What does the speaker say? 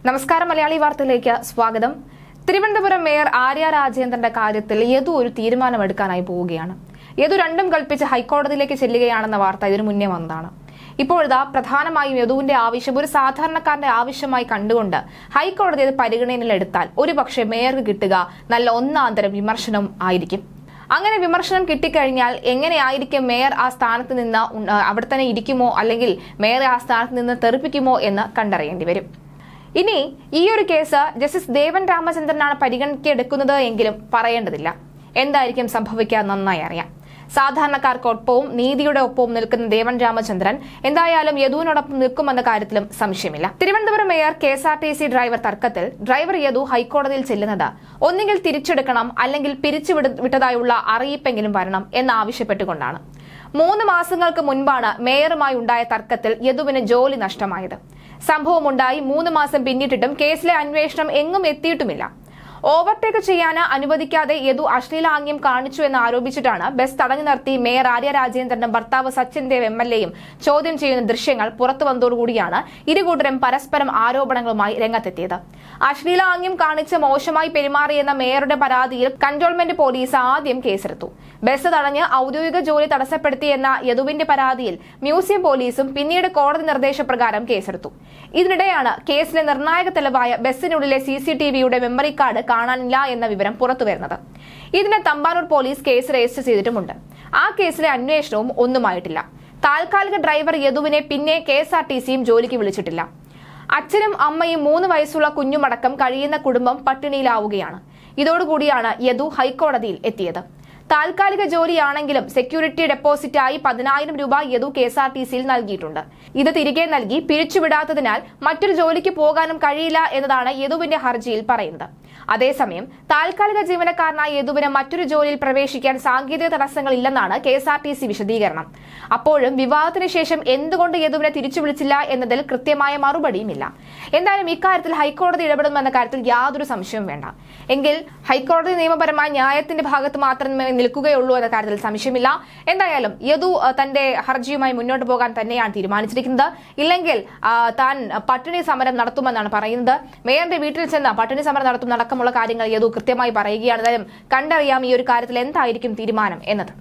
നമസ്കാരം, മലയാളി വാർത്തയിലേക്ക് സ്വാഗതം. തിരുവനന്തപുരം മേയർ ആര്യ രാജേന്ദ്രന്റെ കാര്യത്തിൽ യദു ഒരു തീരുമാനമെടുക്കാനായി പോവുകയാണ്. യദു രണ്ടും കൽപ്പിച്ച് ഹൈക്കോടതിയിലേക്ക് ചെല്ലുകയാണെന്ന വാർത്ത ഇതിനു മുന്നേ വന്നതാണ്. ഇപ്പോഴിതാ പ്രധാനമായും യദുവിന്റെ ആവശ്യം ഒരു സാധാരണക്കാരന്റെ ആവശ്യമായി കണ്ടുകൊണ്ട് ഹൈക്കോടതി അത് പരിഗണനയിലെടുത്താൽ ഒരുപക്ഷെ മേയർക്ക് കിട്ടുക നല്ല ഒന്നാന്തരം വിമർശനം ആയിരിക്കും. അങ്ങനെ വിമർശനം കിട്ടിക്കഴിഞ്ഞാൽ എങ്ങനെയായിരിക്കും മേയർ ആ സ്ഥാനത്ത് നിന്ന് അവിടെ തന്നെ ഇരിക്കുമോ, അല്ലെങ്കിൽ മേയർ ആ സ്ഥാനത്ത് നിന്ന് തെറിപ്പിക്കുമോ എന്ന് കണ്ടറിയേണ്ടി വരും. ഇനി ഈ ഒരു കേസ് ജസ്റ്റിസ് ദേവൻ രാമചന്ദ്രനാണ് പരിഗണിക്കെടുക്കുന്നത് എങ്കിലും പറയേണ്ടതില്ല. എന്തായിരിക്കും സംഭവിക്കുക നന്നായി അറിയാം. സാധാരണക്കാർക്കൊപ്പവും നീതിയുടെ ഒപ്പവും നിൽക്കുന്ന ദേവൻ രാമചന്ദ്രൻ എന്തായാലും യദുവിനോടൊപ്പം നിൽക്കുമെന്ന കാര്യത്തിലും സംശയമില്ല. തിരുവനന്തപുരം മേയർ KSRTC ഡ്രൈവർ തർക്കത്തിൽ ഡ്രൈവർ യദു ഹൈക്കോടതിയിൽ ചെല്ലുന്നത് ഒന്നുകിൽ തിരിച്ചെടുക്കണം, അല്ലെങ്കിൽ പിരിച്ചുവിട്ടതായുള്ള അറിയിപ്പെങ്കിലും വരണം എന്നാവശ്യപ്പെട്ടുകൊണ്ടാണ്. 3 മാസങ്ങൾക്ക് മുൻപാണ് മേയറുമായി ഉണ്ടായ തർക്കത്തിൽ യദുവിന് ജോലി നഷ്ടമായത്. സംഭവമുണ്ടായി 3 മാസം പിന്നിട്ടിട്ടും കേസിലെ അന്വേഷണം എങ്ങും എത്തിയിട്ടുമില്ല. ഓവർടേക്ക് ചെയ്യാൻ അനുവദിക്കാതെ യദു അശ്ലീലാംഗ്യം കാണിച്ചു എന്ന് ആരോപിച്ചിട്ടാണ് ബസ് തടഞ്ഞു നിർത്തി മേയർ ആര്യ രാജേന്ദ്രനും ഭർത്താവ് സച്ചിൻ ദേവ് MLAയും ചോദ്യം ചെയ്യുന്ന ദൃശ്യങ്ങൾ പുറത്തു വന്നതോടുകൂടിയാണ് ഇരുകൂട്ടരും പരസ്പരം ആരോപണങ്ങളുമായി രംഗത്തെത്തിയത്. അശ്ലീലാംഗ്യം കാണിച്ച് മോശമായി പെരുമാറിയെന്ന മേയറുടെ പരാതിയിൽ കന്റോൺമെന്റ് പോലീസ് ആദ്യം കേസെടുത്തു. ബസ് തടഞ്ഞ് ഔദ്യോഗിക ജോലി തടസ്സപ്പെടുത്തിയെന്ന യദുവിന്റെ പരാതിയിൽ മ്യൂസിയം പോലീസും പിന്നീട് കോടതി നിർദ്ദേശപ്രകാരം കേസെടുത്തു. ഇതിനിടെയാണ് കേസിലെ നിർണായക തെളിവായ ബസ്സിനുള്ളിലെ CCTVയുടെ മെമ്മറി കാർഡ് കാണാനില്ല എന്ന വിവരം പുറത്തുവരുന്നത്. ഇതിന് തമ്പാനൂർ പോലീസ് കേസ് രജിസ്റ്റർ ചെയ്തിട്ടുമുണ്ട്. ആ കേസിലെ അന്വേഷണവും ഒന്നുമായിട്ടില്ല. താൽക്കാലിക ഡ്രൈവർ യദുവിനെ പിന്നെ KSRTCയും ജോലിക്ക് വിളിച്ചിട്ടില്ല. അച്ഛനും അമ്മയും 3 വയസ്സുള്ള കുഞ്ഞുമടക്കം കഴിയുന്ന കുടുംബം പട്ടിണിയിലാവുകയാണ്. ഇതോടുകൂടിയാണ് യദു ഹൈക്കോടതിയിൽ എത്തിയത്. താൽക്കാലിക ജോലിയാണെങ്കിലും സെക്യൂരിറ്റി ഡെപ്പോസിറ്റായി 10,000 രൂപ യദു KSRTCയിൽ നൽകിയിട്ടുണ്ട്. ഇത് തിരികെ നൽകി പിരിച്ചുവിടാത്തതിനാൽ മറ്റൊരു ജോലിക്ക് പോകാനും കഴിയില്ല എന്നതാണ് യദുവിന്റെ ഹർജിയിൽ പറയുന്നത്. അതേസമയം താൽക്കാലിക ജീവനക്കാരനായ യദുവിന് മറ്റൊരു ജോലിയിൽ പ്രവേശിക്കാൻ സാങ്കേതിക തടസ്സങ്ങളില്ലെന്നാണ് KSRTC വിശദീകരണം. അപ്പോഴും വിവാദത്തിന് ശേഷം എന്തുകൊണ്ട് യദുവിനെ തിരിച്ചു വിളിച്ചില്ല എന്നതിൽ കൃത്യമായ മറുപടിയുമില്ല. എന്തായാലും ഇക്കാര്യത്തിൽ ഹൈക്കോടതി ഇടപെടുമെന്ന കാര്യത്തിൽ യാതൊരു സംശയവും വേണ്ട. എങ്കിൽ ഹൈക്കോടതി നിയമപരമായ ന്യായത്തിന്റെ ഭാഗത്ത് മാത്രമേ നിൽക്കുകയുള്ളൂ എന്ന കാര്യത്തിൽ സംശയമില്ല. എന്തായാലും യദു തന്റെ ഹർജിയുമായി മുന്നോട്ട് പോകാൻ തന്നെയാണ് തീരുമാനിച്ചിരിക്കുന്നത്. ഇല്ലെങ്കിൽ താൻ പട്ടിണി സമരം നടത്തുമെന്നാണ് പറയുന്നത്. മേയറുടെ വീട്ടിൽ ചെന്ന് പട്ടിണി സമരം നടത്തും അടക്കമുള്ള കാര്യങ്ങൾ യദു കൃത്യമായി പറയുകയാണ്. എന്തായാലും കണ്ടറിയാം ഈ ഒരു കാര്യത്തിൽ എന്തായിരിക്കും തീരുമാനം എന്നത്.